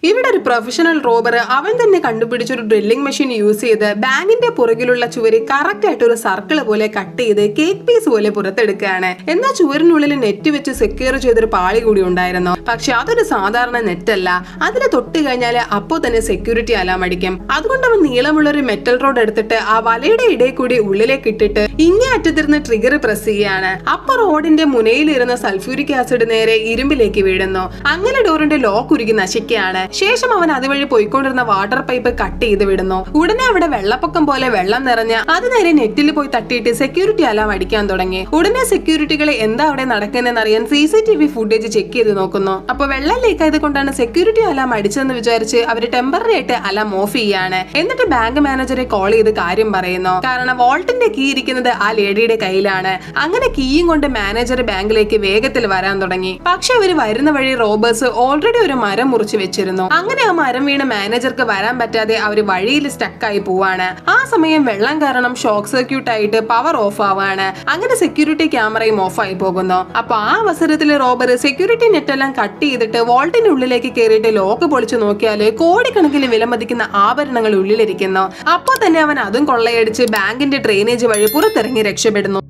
ഇവിടെ ഒരു professional robber അവൻ തന്നെ കണ്ടുപിടിച്ചൊരു ഡ്രില്ലിംഗ് മെഷീൻ യൂസ് ചെയ്ത് ബാങ്കിന്റെ പുറകിലുള്ള ചുവര് കറക്റ്റ് ആയിട്ട് ഒരു സർക്കിൾ പോലെ കട്ട് ചെയ്ത് കേക്ക് പീസ് പോലെ പുറത്തെടുക്കുകയാണ്. എന്നാൽ ചുവരിനുള്ളിൽ നെറ്റ് വെച്ച് സെക്യൂർ ചെയ്തൊരു പാളി കൂടി ഉണ്ടായിരുന്നു. പക്ഷെ അതൊരു സാധാരണ നെറ്റ് അല്ല. അതിൽ തൊട്ട് കഴിഞ്ഞാൽ അപ്പോൾ തന്നെ സെക്യൂരിറ്റി അലാം അടിക്കും. അതുകൊണ്ട് അവൻ നീളമുള്ള ഒരു മെറ്റൽ റോഡ് എടുത്തിട്ട് ആ വലയുടെ ഇടയിൽ കൂടി ഉള്ളിലേക്ക് ഇട്ടിട്ട് ഇങ്ങേ അറ്റത്തിരുന്ന് ട്രിഗർ പ്രസ് ചെയ്യാണ്. അപ്പൊ റോഡിന്റെ മുനയിലിരുന്ന സൾഫ്യൂരിക് ആസിഡ് നേരെ ഇരുമ്പിലേക്ക് വീഴുന്നു. അങ്ങനെ ഡോറിന്റെ ലോക്ക് ഉരുകി നശിക്കുകയാണ്. ശേഷം അവൻ അതുവഴി പോയിക്കൊണ്ടിരുന്ന വാട്ടർ പൈപ്പ് കട്ട് ചെയ്ത് വിടുന്നു. ഉടനെ അവിടെ വെള്ളപ്പൊക്കം പോലെ വെള്ളം നിറഞ്ഞ് അത് നേരെ നെറ്റിൽ പോയി തട്ടിയിട്ട് സെക്യൂരിറ്റി അലാം അടിക്കാൻ തുടങ്ങി. ഉടനെ സെക്യൂരിറ്റികളെ എന്താ അവിടെ നടക്കുന്നതെന്ന് അറിയാൻ CCTV ഫുട്ടേജ് ചെക്ക് ചെയ്ത് നോക്കുന്നു. അപ്പൊ വെള്ളം ലീക്ക് ആയത് കൊണ്ടാണ് സെക്യൂരിറ്റി അലാം അടിച്ചതെന്ന് വിചാരിച്ച് അവര് ടെമ്പററി ആയിട്ട് അലാം ഓഫ് ചെയ്യാണ്. എന്നിട്ട് ബാങ്ക് മാനേജറെ കോൾ ചെയ്ത് കാര്യം പറയുന്നു. കാരണം വോൾട്ടിന്റെ കീ ഇരിക്കുന്നത് ആ ലേഡിയുടെ കയ്യിലാണ്. അങ്ങനെ കീയും കൊണ്ട് മാനേജർ ബാങ്കിലേക്ക് വേഗത്തിൽ വരാൻ തുടങ്ങി. പക്ഷെ അവര് വരുന്ന വഴി റോബേഴ്സ് ഓൾറെഡി ഒരു മരം മുറിച്ച് വെച്ചിരുന്നു. അങ്ങനെ ആ മരം വീണ് മാനേജർക്ക് വരാൻ പറ്റാതെ അവര് വഴിയിൽ സ്റ്റക്കായി പോവാണ്. ആ സമയം വെള്ളം കാരണം ഷോക്ക് സർക്യൂട്ട് ആയിട്ട് പവർ ഓഫ് ആവാണ്. അങ്ങനെ സെക്യൂരിറ്റി ക്യാമറയും ഓഫ് ആയി പോകുന്നു. അപ്പൊ ആ അവസരത്തിൽ റോബർ സെക്യൂരിറ്റി നെറ്റ് എല്ലാം കട്ട് ചെയ്തിട്ട് വോൾട്ടിന്റെ ഉള്ളിലേക്ക് കയറിയിട്ട് ലോക്ക് പൊളിച്ചു നോക്കിയാല് കോടിക്കണക്കിന് വിലമതിക്കുന്ന ആഭരണങ്ങൾ ഉള്ളിലിരിക്കുന്നു. അപ്പോൾ തന്നെ അവൻ അതും കൊള്ളയടിച്ച് ബാങ്കിന്റെ ഡ്രെയിനേജ് വഴി പുറത്തിറങ്ങി രക്ഷപ്പെടുന്നു.